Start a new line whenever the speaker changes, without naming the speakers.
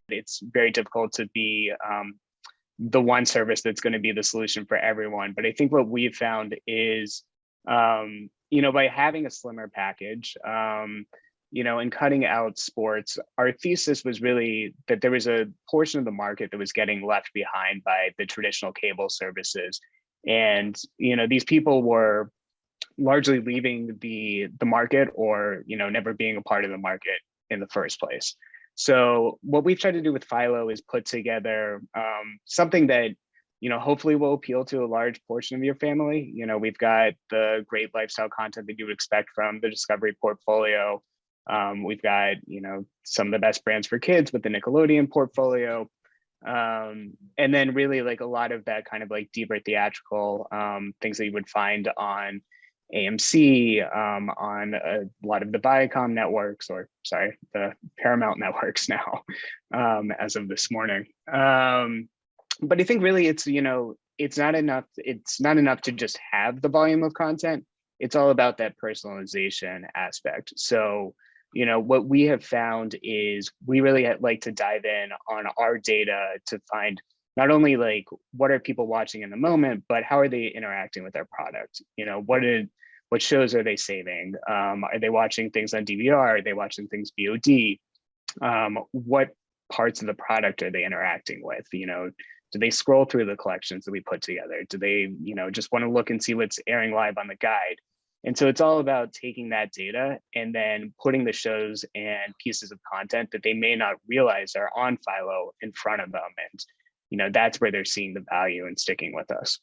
it's very difficult to be the one service that's going to be the solution for everyone. But I think what we've found is, by having a slimmer package, and cutting out sports, our thesis was really that there was a portion of the market that was getting left behind by the traditional cable services. And, these people were largely leaving the market, or, never being a part of the market in the first place. So what we've tried to do with Philo is put together something that, hopefully will appeal to a large portion of your family. We've got the great lifestyle content that you would expect from the Discovery portfolio. We've got, some of the best brands for kids with the Nickelodeon portfolio. And then really like a lot of that kind of like deeper theatrical things that you would find on AMC, on a lot of the Viacom networks, or sorry, the Paramount networks now, as of this morning. But I think really it's, it's not enough. It's not enough to just have the volume of content. It's all about that personalization aspect. So, what we have found is we really like to dive in on our data to find not only like what are people watching in the moment, but how are they interacting with our product? What shows are they saving? Are they watching things on DVR? Are they watching things VOD? What parts of the product are they interacting with? Do they scroll through the collections that we put together? Do they, just want to look and see what's airing live on the guide? And so it's all about taking that data and then putting the shows and pieces of content that they may not realize are on Philo in front of them. And, that's where they're seeing the value and sticking with us.